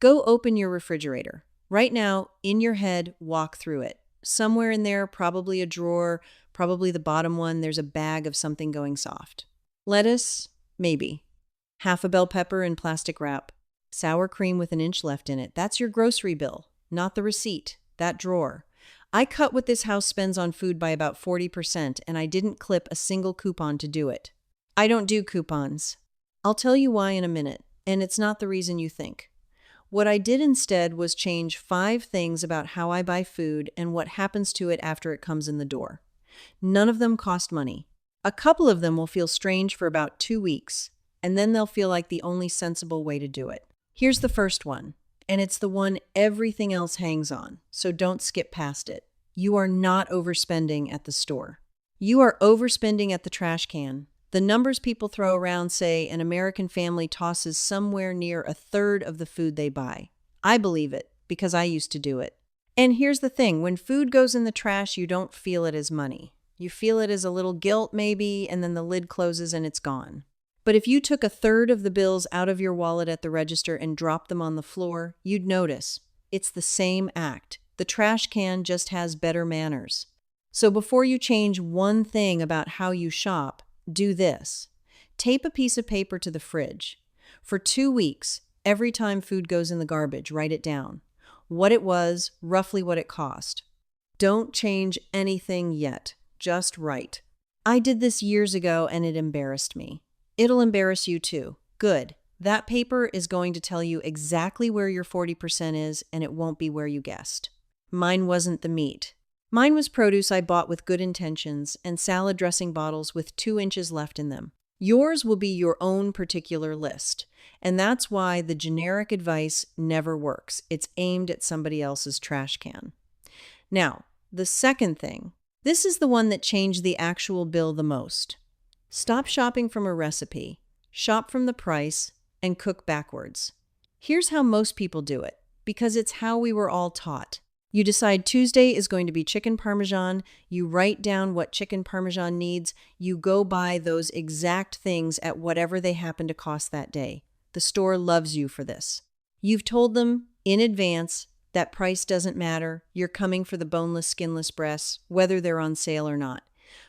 Go open your refrigerator. Right now, in your head, walk through it. Somewhere in there, probably a drawer, probably the bottom one, there's a bag of something going soft. Lettuce? Maybe. Half a bell pepper in plastic wrap. Sour cream with an inch left in it. That's your grocery bill, not the receipt. That drawer. I cut what this house spends on food by about 40%, and I didn't clip a single coupon to do it. I don't do coupons. I'll tell you why in a minute, and it's not the reason you think. What I did instead was change 5 things about how I buy food and what happens to it after it comes in the door. None of them cost money. A couple of them will feel strange for about 2 weeks, and then they'll feel like the only sensible way to do it. Here's the first one, and it's the one everything else hangs on, so don't skip past it. You are not overspending at the store. You are overspending at the trash can. The numbers people throw around say an American family tosses somewhere near a third of the food they buy. I believe it, because I used to do it. And here's the thing, when food goes in the trash, you don't feel it as money. You feel it as a little guilt maybe, and then the lid closes and it's gone. But if you took a third of the bills out of your wallet at the register and dropped them on the floor, you'd notice. It's the same act. The trash can just has better manners. So before you change one thing about how you shop, do this. Tape a piece of paper to the fridge. For 2 weeks, every time food goes in the garbage, write it down. What it was, roughly what it cost. Don't change anything yet. Just write. I did this years ago and it embarrassed me. It'll embarrass you too. Good. That paper is going to tell you exactly where your 40% is, and it won't be where you guessed. Mine wasn't the meat. Mine was produce I bought with good intentions and salad dressing bottles with 2 inches left in them. Yours will be your own particular list, and that's why the generic advice never works. It's aimed at somebody else's trash can. Now, the second thing. This is the one that changed the actual bill the most. Stop shopping from a recipe, shop from the price, and cook backwards. Here's how most people do it, because it's how we were all taught. You decide Tuesday is going to be chicken parmesan, you write down what chicken parmesan needs, you go buy those exact things at whatever they happen to cost that day. The store loves you for this. You've told them in advance that price doesn't matter, you're coming for the boneless, skinless breasts, whether they're on sale or not.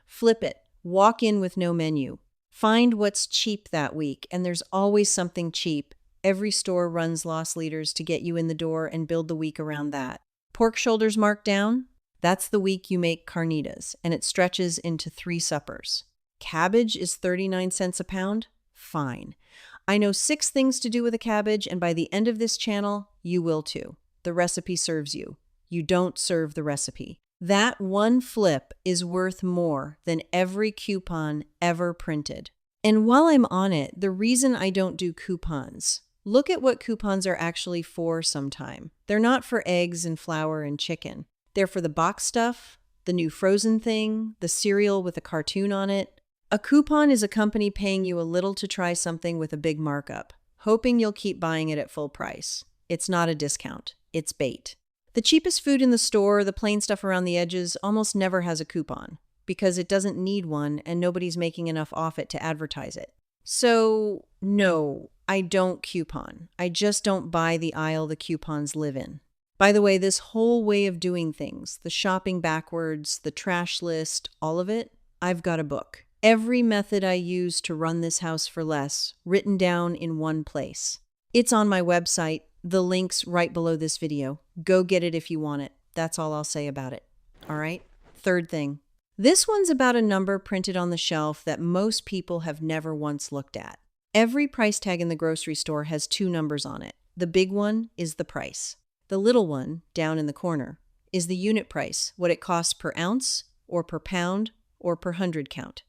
Flip it. Walk in with no menu. Find what's cheap that week, and there's always something cheap. Every store runs loss leaders to get you in the door and build the week around that. Pork shoulders marked down? That's the week you make carnitas, and it stretches into 3 suppers. Cabbage is 39 cents a pound? Fine. I know 6 things to do with a cabbage, and by the end of this channel, you will too. The recipe serves you. You don't serve the recipe. That one flip is worth more than every coupon ever printed. And while I'm on it, the reason I don't do coupons, look at what coupons are actually for sometime. They're not for eggs and flour and chicken. They're for the box stuff, the new frozen thing, the cereal with a cartoon on it. A coupon is a company paying you a little to try something with a big markup, hoping you'll keep buying it at full price. It's not a discount. It's bait. The cheapest food in the store, the plain stuff around the edges, almost never has a coupon because it doesn't need one and nobody's making enough off it to advertise it. So, no, I don't coupon. I just don't buy the aisle the coupons live in. By the way, this whole way of doing things, the shopping backwards, the trash list, all of it, I've got a book. Every method I use to run this house for less, written down in one place. It's on my website. The link's right below this video. Go get it if you want it. That's all I'll say about it. All right? Third thing. This one's about a number printed on the shelf that most people have never once looked at. Every price tag in the grocery store has 2 numbers on it. The big one is the price. The little one, down in the corner, is the unit price, what it costs per ounce, or per pound, or per 100 count.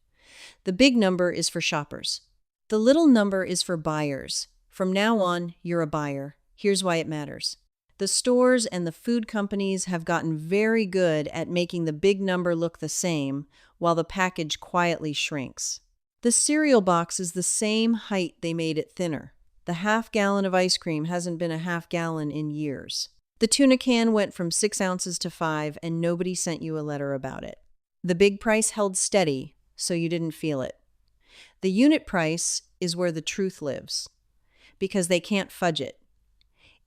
The big number is for shoppers. The little number is for buyers. From now on, you're a buyer. Here's why it matters. The stores and the food companies have gotten very good at making the big number look the same while the package quietly shrinks. The cereal box is the same height they made it thinner. The half-gallon of ice cream hasn't been a half-gallon in years. The tuna can went from 6 ounces to 5 and nobody sent you a letter about it. The big price held steady, so you didn't feel it. The unit price is where the truth lives, because they can't fudge it.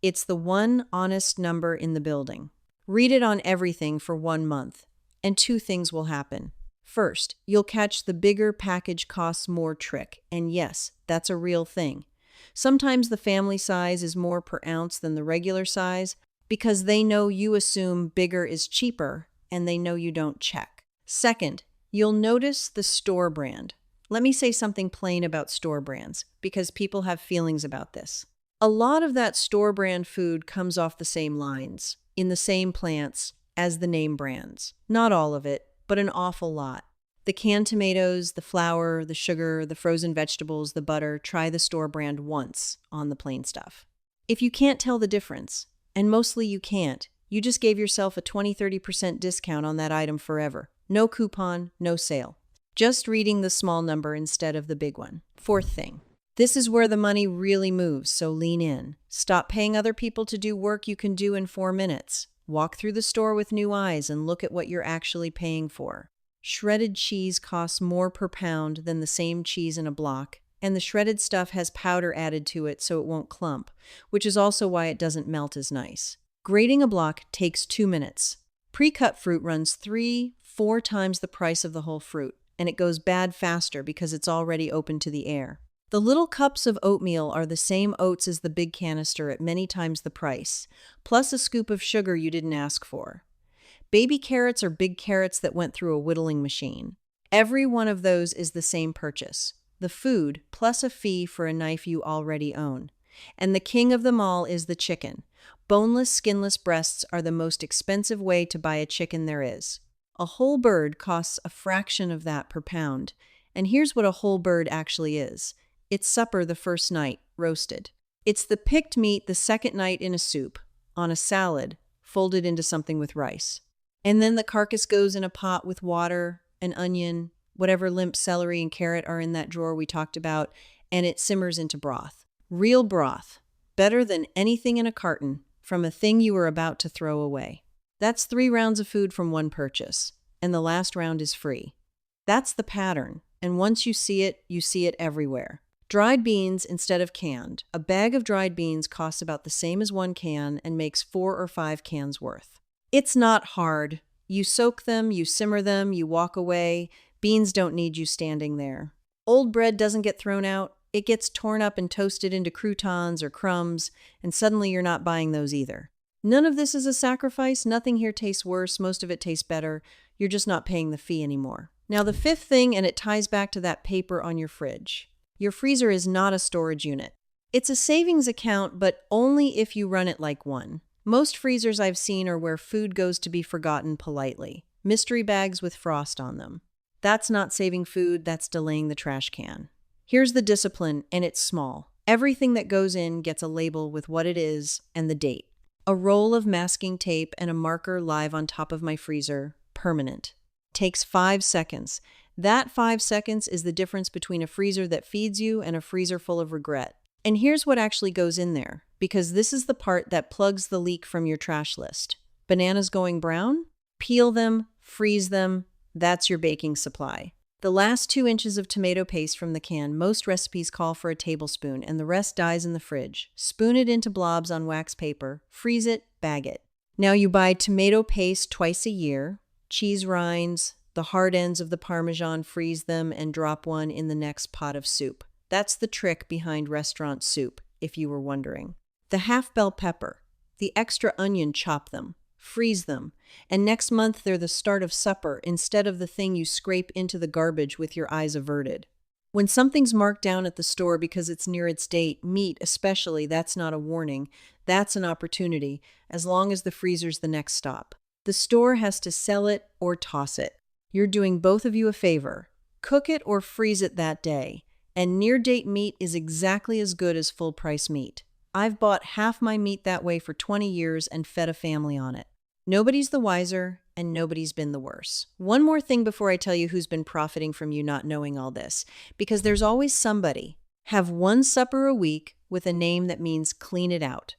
It's the one honest number in the building. Read it on everything for 1 month, and two things will happen. First, you'll catch the bigger package costs more trick, and yes, that's a real thing. Sometimes the family size is more per ounce than the regular size because they know you assume bigger is cheaper and they know you don't check. Second, you'll notice the store brand. Let me say something plain about store brands because people have feelings about this. A lot of that store brand food comes off the same lines, in the same plants as the name brands. Not all of it, but an awful lot. The canned tomatoes, the flour, the sugar, the frozen vegetables, the butter, try the store brand once on the plain stuff. If you can't tell the difference, and mostly you can't, you just gave yourself a 20-30% discount on that item forever. No coupon, no sale. Just reading the small number instead of the big one. Fourth thing. This is where the money really moves, so lean in. Stop paying other people to do work you can do in 4 minutes. Walk through the store with new eyes and look at what you're actually paying for. Shredded cheese costs more per pound than the same cheese in a block, and the shredded stuff has powder added to it so it won't clump, which is also why it doesn't melt as nice. Grating a block takes 2 minutes. Pre-cut fruit runs 3-4 times the price of the whole fruit, and it goes bad faster because it's already open to the air. The little cups of oatmeal are the same oats as the big canister at many times the price, plus a scoop of sugar you didn't ask for. Baby carrots are big carrots that went through a whittling machine. Every one of those is the same purchase. The food plus a fee for a knife you already own. And the king of them all is the chicken. Boneless, skinless breasts are the most expensive way to buy a chicken there is. A whole bird costs a fraction of that per pound. And here's what a whole bird actually is. It's supper the first night, roasted. It's the picked meat the second night in a soup, on a salad, folded into something with rice. And then the carcass goes in a pot with water, an onion, whatever limp celery and carrot are in that drawer we talked about, and it simmers into broth. Real broth. Better than anything in a carton, from a thing you were about to throw away. That's 3 rounds of food from one purchase, and the last round is free. That's the pattern, and once you see it everywhere. Dried beans instead of canned. A bag of dried beans costs about the same as 1 can and makes 4 or 5 cans worth. It's not hard. You soak them, you simmer them, you walk away. Beans don't need you standing there. Old bread doesn't get thrown out. It gets torn up and toasted into croutons or crumbs, and suddenly you're not buying those either. None of this is a sacrifice. Nothing here tastes worse. Most of it tastes better. You're just not paying the fee anymore. Now the fifth thing, and it ties back to that paper on your fridge. Your freezer is not a storage unit. It's a savings account, but only if you run it like one. Most freezers I've seen are where food goes to be forgotten politely. Mystery bags with frost on them. That's not saving food, that's delaying the trash can. Here's the discipline, and it's small. Everything that goes in gets a label with what it is and the date. A roll of masking tape and a marker live on top of my freezer, permanent. Takes 5 seconds. That 5 seconds is the difference between a freezer that feeds you and a freezer full of regret. And here's what actually goes in there, because this is the part that plugs the leak from your trash list. Bananas going brown? Peel them, freeze them, that's your baking supply. The last 2 inches of tomato paste from the can, most recipes call for a tablespoon, and the rest dies in the fridge. Spoon it into blobs on wax paper, freeze it, bag it. Now you buy tomato paste twice a year, cheese rinds, the hard ends of the Parmesan, freeze them, and drop one in the next pot of soup. That's the trick behind restaurant soup, if you were wondering. The half bell pepper, the extra onion, chop them, freeze them, and next month they're the start of supper instead of the thing you scrape into the garbage with your eyes averted. When something's marked down at the store because it's near its date, meat especially, that's not a warning, that's an opportunity, as long as the freezer's the next stop. The store has to sell it or toss it. You're doing both of you a favor. Cook it or freeze it that day. And near-date meat is exactly as good as full-price meat. I've bought half my meat that way for 20 years and fed a family on it. Nobody's the wiser, and nobody's been the worse. One more thing before I tell you who's been profiting from you not knowing all this, because there's always somebody. Have one supper a week with a name that means clean it out.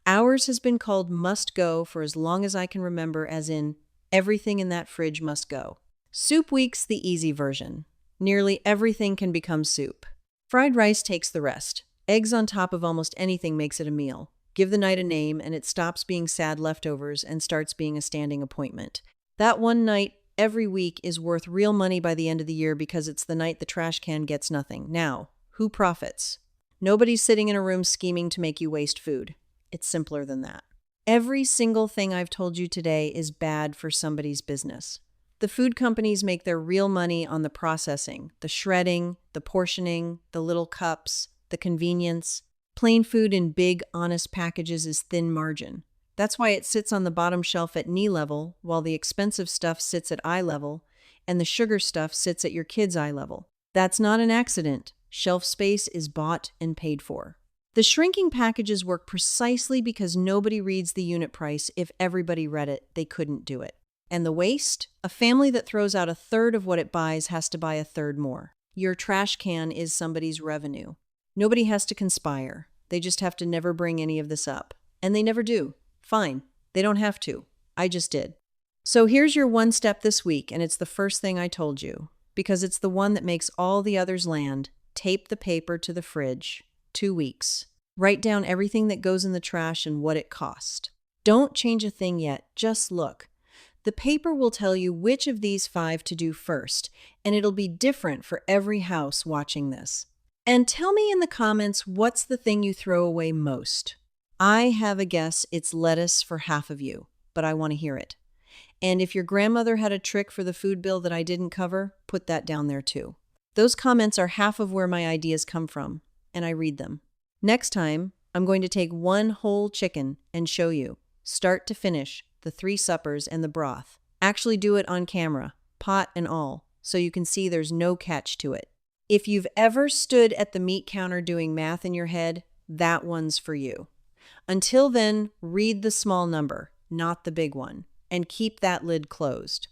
Ours has been called Must Go for as long as I can remember, as in everything in that fridge must go. Soup Week's the easy version. Nearly everything can become soup. Fried rice takes the rest. Eggs on top of almost anything makes it a meal. Give the night a name, and it stops being sad leftovers and starts being a standing appointment. That one night every week is worth real money by the end of the year because it's the night the trash can gets nothing. Now, who profits? Nobody's sitting in a room scheming to make you waste food. It's simpler than that. Every single thing I've told you today is bad for somebody's business. The food companies make their real money on the processing, the shredding, the portioning, the little cups, the convenience. Plain food in big, honest packages is thin margin. That's why it sits on the bottom shelf at knee level, while the expensive stuff sits at eye level, and the sugar stuff sits at your kid's eye level. That's not an accident. Shelf space is bought and paid for. The shrinking packages work precisely because nobody reads the unit price. If everybody read it, they couldn't do it. And the waste? A family that throws out a third of what it buys has to buy a third more. Your trash can is somebody's revenue. Nobody has to conspire. They just have to never bring any of this up. And they never do. Fine. They don't have to. I just did. So here's your one step this week, and it's the first thing I told you, because it's the one that makes all the others land. Tape the paper to the fridge. 2 weeks. Write down everything that goes in the trash and what it cost. Don't change a thing yet. Just look. The paper will tell you which of these 5 to do first, and it'll be different for every house watching this. And tell me in the comments what's the thing you throw away most. I have a guess it's lettuce for half of you, but I want to hear it. And if your grandmother had a trick for the food bill that I didn't cover, put that down there too. Those comments are half of where my ideas come from, and I read them. Next time, I'm going to take one whole chicken and show you, start to finish, the 3 suppers and the broth. Actually do it on camera, pot and all, so you can see there's no catch to it. If you've ever stood at the meat counter doing math in your head, that one's for you. Until then, read the small number, not the big one, and keep that lid closed.